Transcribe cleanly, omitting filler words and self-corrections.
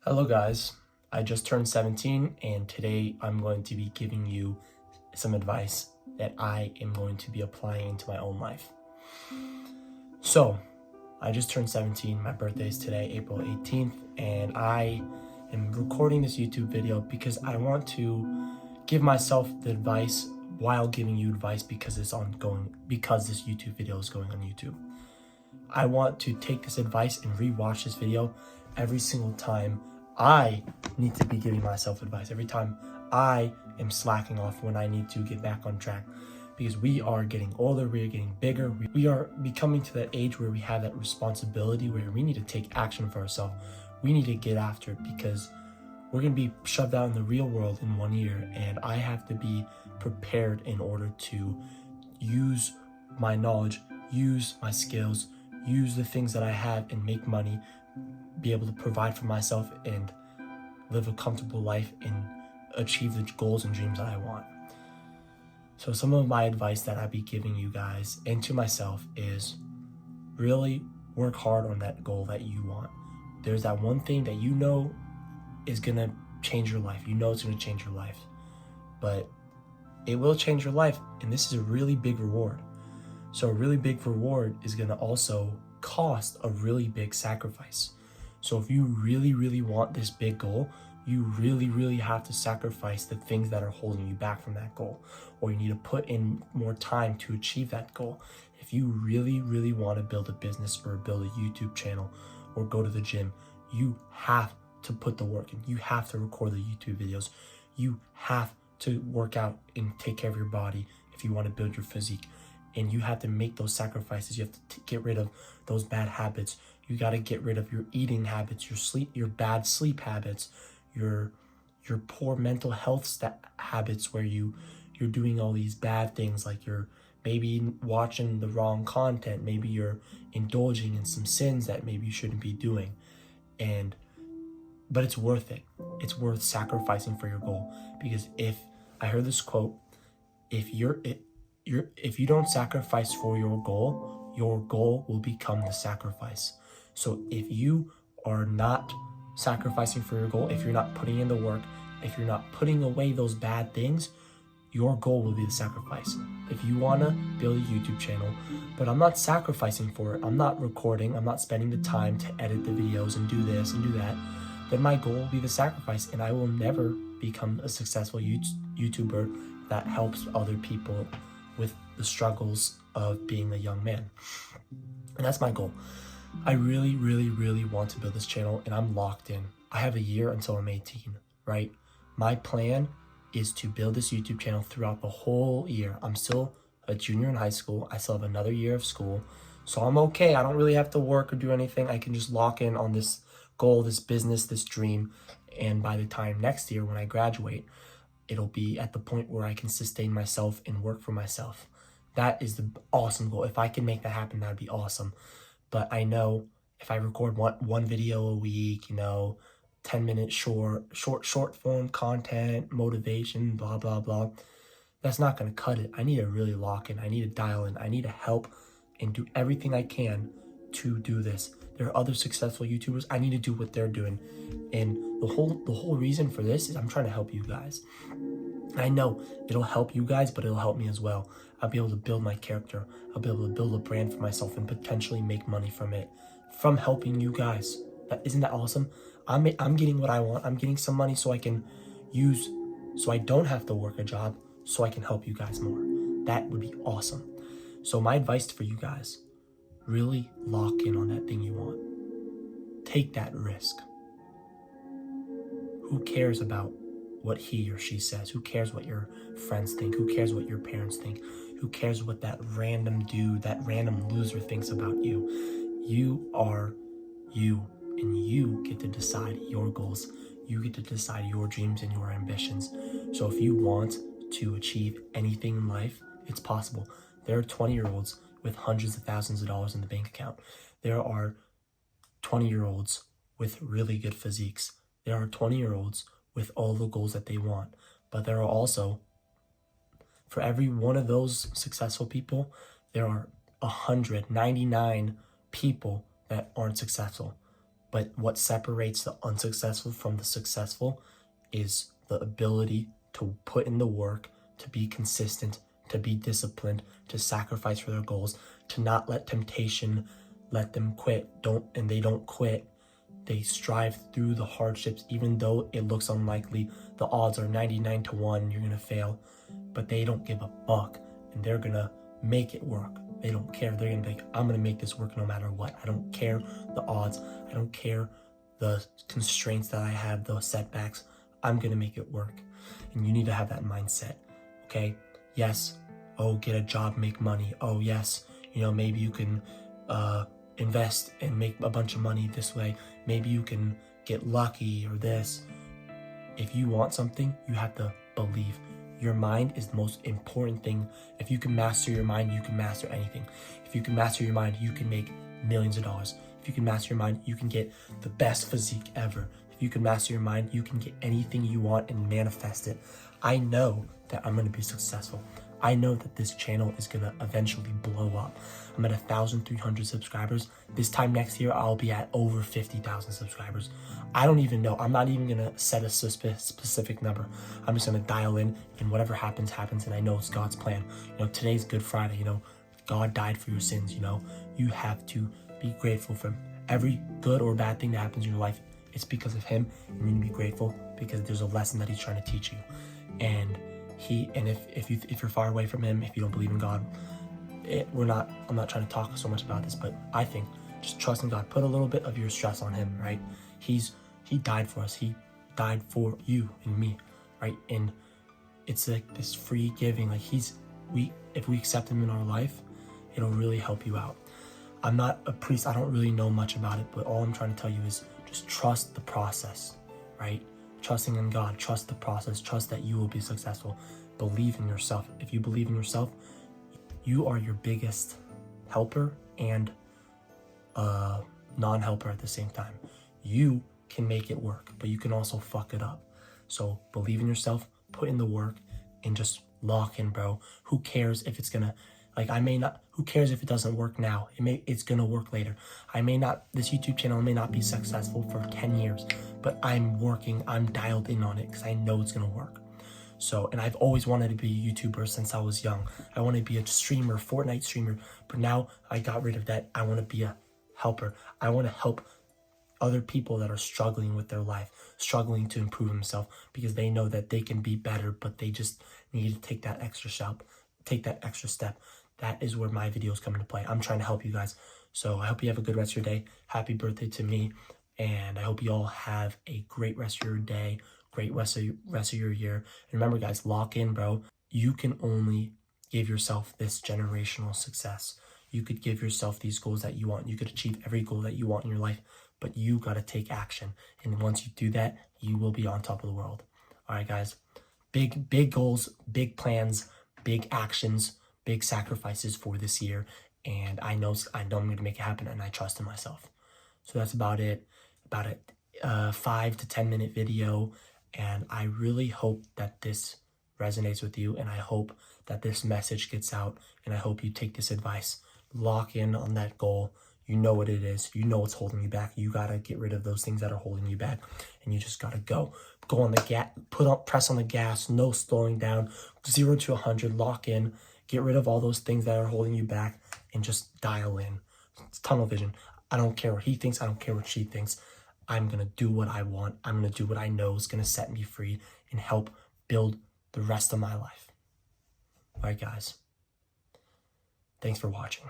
Hello guys, I just turned 17 and today I'm going to be giving you some advice that I am going to be applying into my own life. So, I just turned 17, my birthday is today, April 18th, and I am recording this YouTube video because I want to give myself the advice while giving you advice because this YouTube video is going on YouTube. I want to take this advice and rewatch this video every single time I need to be giving myself advice, every time I am slacking off when I need to get back on track. Because we are getting older, we are getting bigger, we are becoming to that age where we have that responsibility where we need to take action for ourselves. We need to get after it because we're going to be shoved out in the real world in 1 year, and I have to be prepared in order to use my knowledge, use my skills, use the things that I have and make money, be able to provide for myself and live a comfortable life and achieve the goals and dreams that I want. So some of my advice that I'd be giving you guys and to myself is really work hard on that goal that you want. There's that one thing that you know is gonna change your life. You know it's gonna change your life, but it will change your life, and this is a really big reward. So a really big reward is gonna also cost a really big sacrifice. So if you really want this big goal, you really have to sacrifice the things that are holding you back from that goal, or you need to put in more time to achieve that goal. If you really want to build a business or build a YouTube channel or go to the gym, you have to put the work in. You have to record the YouTube videos. You have to work out and take care of your body if you want to build your physique. And you have to make those sacrifices. You have to get rid of those bad habits. You got to get rid of your eating habits, your bad sleep habits, your poor mental health habits where you're doing all these bad things, like you're maybe watching the wrong content, maybe you're indulging in some sins that maybe you shouldn't be doing. But it's worth it. It's worth sacrificing for your goal, because if I heard this quote, if you don't sacrifice for your goal will become the sacrifice. So if you are not sacrificing for your goal, if you're not putting in the work, if you're not putting away those bad things, your goal will be the sacrifice. If you want to build a YouTube channel, but I'm not sacrificing for it, I'm not recording, I'm not spending the time to edit the videos and do this and do that, then my goal will be the sacrifice, and I will never become a successful YouTuber that helps other people with the struggles of being a young man. And that's my goal. I really want to build this channel, and I'm locked in. I have a year until I'm 18, right? My plan is to build this YouTube channel throughout the whole year. I'm still a junior in high school. I still have another year of school, so I'm okay. I don't really have to work or do anything. I can just lock in on this goal, this business, this dream, and by the time next year when I graduate, it'll be at the point where I can sustain myself and work for myself. That is the awesome goal. If I can make that happen, that'd be awesome. But I know if I record one video a week, 10-minute short form content, motivation, blah, blah, blah, that's not going to cut it. I need to really lock in. I need to dial in. I need to help and do everything I can to do this. There are other successful YouTubers. I need to do what they're doing. And the whole reason for this is I'm trying to help you guys. I know it'll help you guys, but it'll help me as well. I'll be able to build my character. I'll be able to build a brand for myself and potentially make money from it, from helping you guys. Isn't that awesome? I'm getting what I want. I'm getting some money so I can use, so I don't have to work a job, so I can help you guys more. That would be awesome. So my advice for you guys, really lock in on that thing you want. Take that risk. Who cares about what he or she says? Who cares what your friends think? Who cares what your parents think? Who cares what that random dude, that random loser thinks about you? You are you, and you get to decide your goals. You get to decide your dreams and your ambitions. So if you want to achieve anything in life, it's possible. There are 20-year-olds with hundreds of thousands of dollars in the bank account. There are 20-year-olds with really good physiques. There are 20-year-olds with all the goals that they want. But there are also, for every one of those successful people, there are 199 people that aren't successful. But what separates the unsuccessful from the successful is the ability to put in the work, to be consistent, to be disciplined, to sacrifice for their goals, to not let temptation let them quit. They don't quit. They strive through the hardships, even though it looks unlikely. The odds are 99-1 you're gonna fail, but they don't give a fuck, and they're gonna make it work. They don't care. They're gonna be like, I'm gonna make this work no matter what. I don't care the odds. I don't care the constraints that I have, the setbacks. I'm gonna make it work. And you need to have that mindset, okay? Yes, get a job, make money. Oh yes, maybe you can invest and make a bunch of money this way. Maybe you can get lucky or this. If you want something, you have to believe. Your mind is the most important thing. If you can master your mind, you can master anything. If you can master your mind, you can make millions of dollars. If you can master your mind, you can get the best physique ever. If you can master your mind, you can get anything you want and manifest it. I know that I'm going to be successful. I know that this channel is going to eventually blow up. I'm at 1,300 subscribers. This time next year, I'll be at over 50,000 subscribers. I don't even know. I'm not even going to set a specific number. I'm just going to dial in, and whatever happens, happens, and I know it's God's plan. Today's Good Friday, God died for your sins, You have to be grateful for every good or bad thing that happens in your life. It's because of him, and you need to be grateful because there's a lesson that he's trying to teach you. And if you're far away from him, if you don't believe in God, I'm not trying to talk so much about this, but I think just trust in God. Put a little bit of your stress on him, right? He died for us. He died for you and me, right? And it's like this free giving. Like if we accept him in our life, it'll really help you out. I'm not a priest. I don't really know much about it, but all I'm trying to tell you is just trust the process, right? Trusting in God, trust the process, trust that you will be successful. Believe in yourself. If you believe in yourself, you are your biggest helper and non-helper at the same time. You can make it work, but you can also fuck it up. So believe in yourself, put in the work, and just lock in, bro. Who cares if it's gonna, who cares if it doesn't work now? It's gonna work later. This YouTube channel may not be successful for 10 years, but I'm dialed in on it because I know it's gonna work. So, and I've always wanted to be a YouTuber since I was young. I want to be a streamer, Fortnite streamer, but now I got rid of that. I want to be a helper. I want to help other people that are struggling with their life, struggling to improve themselves because they know that they can be better, but they just need to take that extra step. That is where my videos come into play. I'm trying to help you guys. So I hope you have a good rest of your day. Happy birthday to me. And I hope you all have a great rest of your day, great rest of your year. And remember, guys, lock in, bro. You can only give yourself this generational success. You could give yourself these goals that you want. You could achieve every goal that you want in your life, but you got to take action. And once you do that, you will be on top of the world. All right, guys. Big goals, big plans, big actions, big sacrifices for this year. And I know I'm going to make it happen, and I trust in myself. So that's about it. About a 5 to 10 minute video. And I really hope that this resonates with you, and I hope that this message gets out, and I hope you take this advice. Lock in on that goal. You know what it is. You know what's holding you back. You got to get rid of those things that are holding you back, and you just got to go on the gas, press on the gas, no slowing down, 0 to 100, lock in, get rid of all those things that are holding you back, and just dial in. It's tunnel vision. I don't care what he thinks. I don't care what she thinks. I'm going to do what I want. I'm going to do what I know is going to set me free and help build the rest of my life. All right, guys. Thanks for watching.